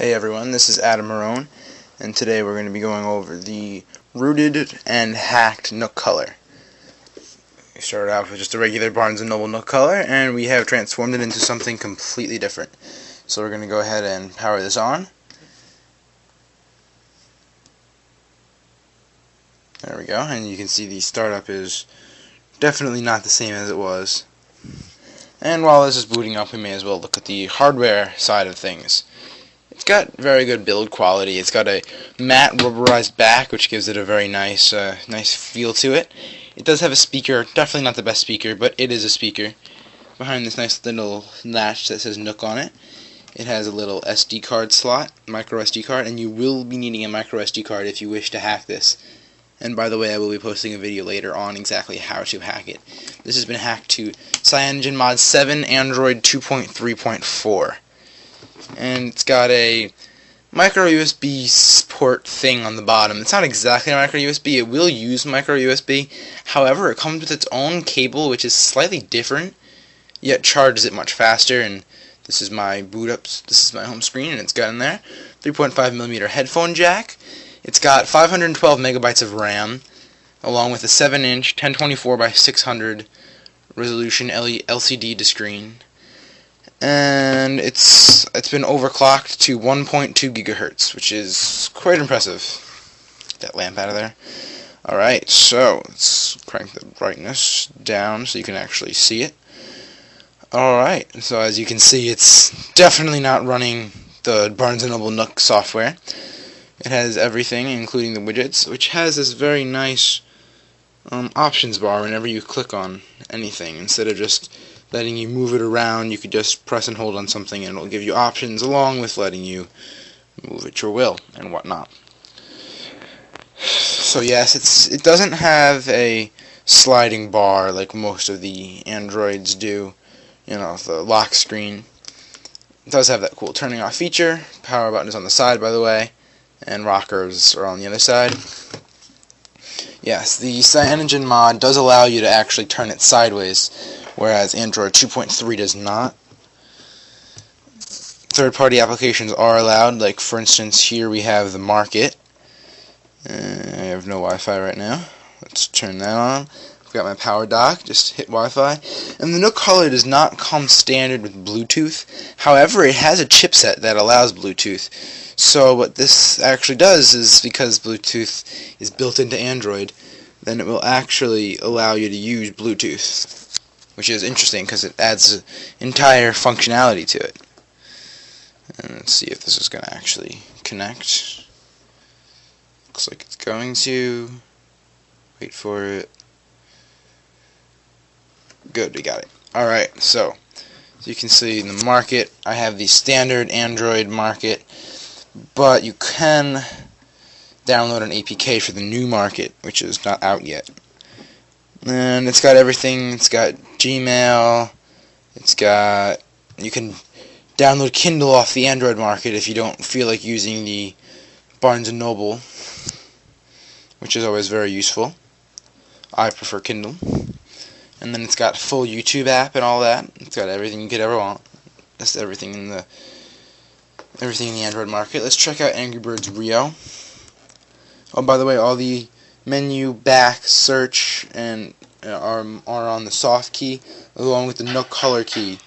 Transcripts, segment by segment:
Hey everyone, this is Adam Marone, and today we're going to be going over the rooted and hacked Nook color. We started out with just a regular Barnes & Noble Nook color, and we have transformed it into something completely different. So we're going to go ahead and power this on. There we go, and you can see the startup is definitely not the same as it was. And while this is booting up, we may as well look at the hardware side of things. It's got very good build quality. It's got a matte rubberized back, which gives it a very nice feel to it. It does have a speaker, definitely not the best speaker, but it is a speaker. Behind this nice little latch that says Nook on it, it has a little SD card slot, micro SD card, and you will be needing a micro SD card if you wish to hack this. And by the way, I will be posting a video later on exactly how to hack it. This has been hacked to Cyanogen Mod 7, Android 2.3.4. And it's got a micro USB port thing on the bottom. It's not exactly a micro USB. It will use micro USB. However, it comes with its own cable, which is slightly different, yet charges it much faster. And this is my boot up. This is my home screen, and it's got in there 3.5mm headphone jack. It's got 512 megabytes of RAM, along with a 7-inch 1024 by 600 resolution LCD to screen. And it's been overclocked to 1.2 gigahertz, which is quite impressive. Get that lamp out of there. Alright, so let's crank the brightness down so you can actually see it. Alright, so as you can see, it's definitely not running the Barnes & Noble Nook software. It has everything, including the widgets, which has this very nice options bar whenever you click on anything. Instead of just letting you move it around, you could just press and hold on something and it'll give you options along with letting you move at your will and whatnot. So yes, it doesn't have a sliding bar like most of the Androids do, you know, the lock screen. It does have that cool turning off feature. Power button is on the side, by the way, and rockers are on the other side. Yes, the Cyanogen mod does allow you to actually turn it sideways, whereas Android 2.3 does not. Third-party applications are allowed, like for instance here we have the market. I have no Wi-Fi right now. Let's turn that on. I've got my power dock, just hit Wi-Fi. And the Nook color does not come standard with Bluetooth. However, it has a chipset that allows Bluetooth. So what this actually does is, because Bluetooth is built into Android, then it will actually allow you to use Bluetooth, which is interesting because it adds entire functionality to it. And let's see if this is going to actually connect. Looks like it's going to. Wait for it. Good, we got it. Alright, so as you can see in the market, I have the standard Android market, but you can download an APK for the new market, which is not out yet. And it's got everything. It's got Gmail. You can download Kindle off the Android market if you don't feel like using the Barnes & Noble, which is always very useful. I prefer Kindle. And then it's got full YouTube app and all that. It's got everything you could ever want. That's everything in the Android market. Let's check out Angry Birds Rio. Oh, by the way, all the menu, back, search, and are on the soft key, along with the Nook color key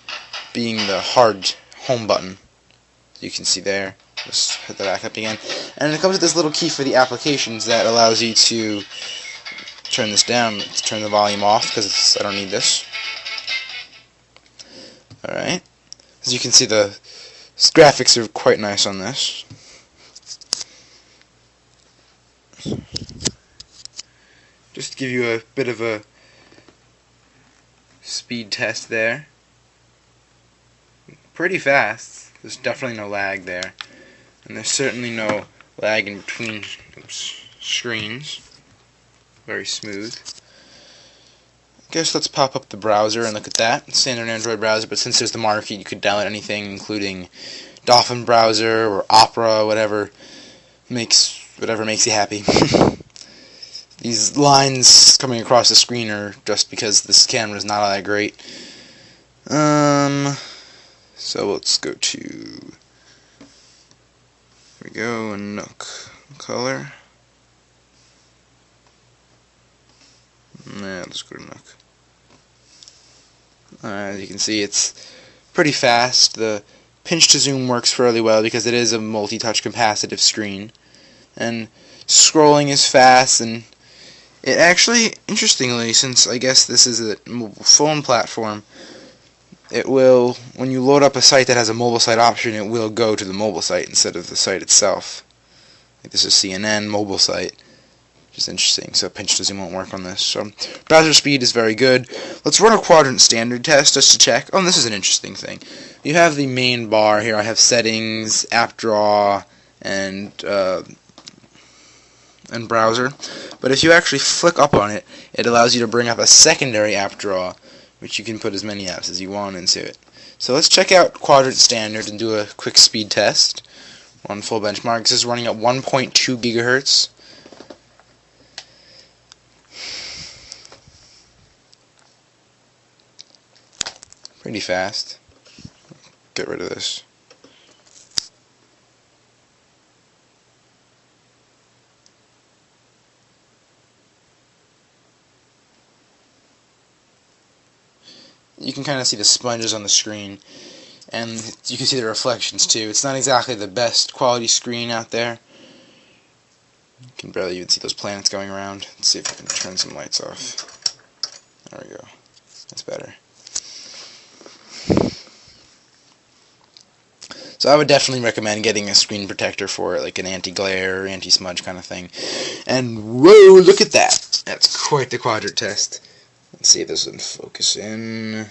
being the hard home button. You can see there. Just hit the back up again. And it comes with this little key for the applications that allows you to turn this down, turn the volume off, because I don't need this. Alright. As you can see, the graphics are quite nice on this. Just to give you a bit of a speed test there. Pretty fast. There's definitely no lag there. And there's certainly no lag in between screens. Very smooth. I guess let's pop up the browser and look at that. Standard Android browser, but since there's the market, you could download anything, including Dolphin browser or Opera, whatever makes you happy. These lines coming across the screen are just because this camera is not all that great. So let's go to go, a nook color. Yeah, let's go to nook. As you can see, it's pretty fast. The pinch to zoom works fairly well because it is a multi-touch capacitive screen, and scrolling is fast. And it actually, interestingly, since I guess this is a mobile phone platform, it will, when you load up a site that has a mobile site option, it will go to the mobile site instead of the site itself. Like this is CNN mobile site, which is interesting. So pinch to zoom won't work on this. So browser speed is very good. Let's run a quadrant standard test just to check. Oh, and this is an interesting thing. You have the main bar here. I have settings, app draw, and browser. But if you actually flick up on it, it allows you to bring up a secondary app draw, which you can put as many apps as you want into it. So let's check out quadrant standard and do a quick speed test on full benchmark. This is running at 1.2 gigahertz. Pretty fast. Get rid of this. You can kind of see the sponges on the screen, and you can see the reflections too. It's not exactly the best quality screen out there. You can barely even see those planets going around. Let's see if I can turn some lights off. There we go. That's better. So I would definitely recommend getting a screen protector for it, like an anti-glare or anti-smudge kind of thing. And whoa, look at that! That's quite the quadrant test. Let's see if this will focus in.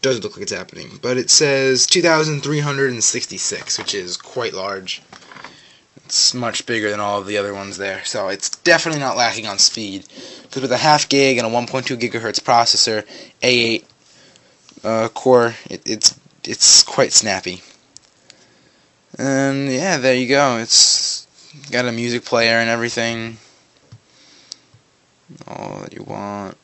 Doesn't look like it's happening, but it says 2,366, which is quite large. It's much bigger than all of the other ones there, so it's definitely not lacking on speed. Because with a half gig and a 1.2 gigahertz processor, A8 core, it's quite snappy. And yeah, there you go. It's got a music player and everything. All that you want.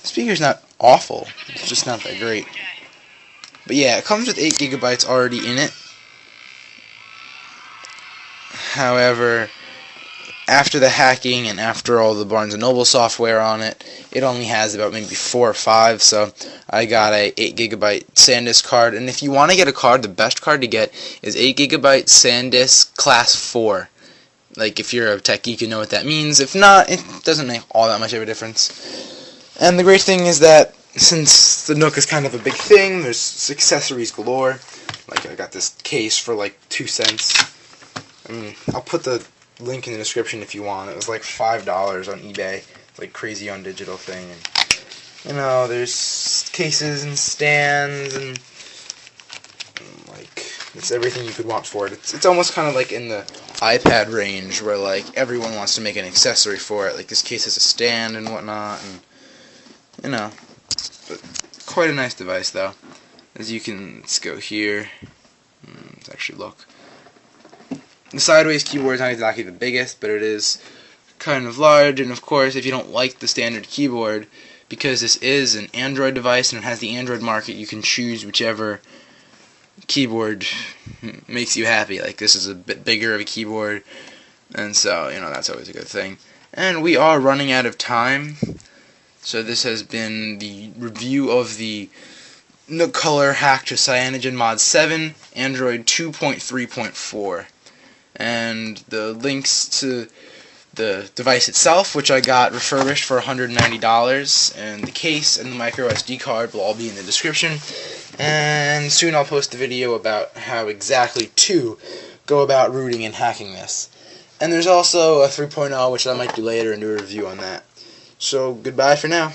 The speaker's not awful, it's just not that great. But yeah, it comes with 8 gigabytes already in it. However, after the hacking and after all the Barnes & Noble software on it, it only has about maybe 4 or 5, so I got a 8 gigabyte SanDisk card. And if you want to get a card, the best card to get is 8 gigabyte SanDisk Class 4. Like, if you're a tech geek, you know what that means. If not, it doesn't make all that much of a difference. And the great thing is that since the Nook is kind of a big thing, there's accessories galore. Like, I got this case for like 2 cents. I mean, I'll put the link in the description if you want. It was like $5 on eBay. It's like crazy on digital thing. And, you know, there's cases and stands and like it's everything you could want for it. It's almost kind of like in the iPad range where like everyone wants to make an accessory for it. Like this case has a stand and whatnot, and you know, but quite a nice device though. As you can, let's go here. Let's actually look. The sideways keyboard is not exactly the biggest, but it is kind of large, and of course, if you don't like the standard keyboard, because this is an Android device and it has the Android market, you can choose whichever keyboard makes you happy. Like, this is a bit bigger of a keyboard, and so, you know, that's always a good thing. And we are running out of time, so this has been the review of the Nook Color Hack to Cyanogen Mod 7, Android 2.3.4. And the links to the device itself, which I got refurbished for $190, and the case and the micro SD card will all be in the description. And soon I'll post a video about how exactly to go about rooting and hacking this. And there's also a 3.0, which I might do later and do a review on that. So goodbye for now.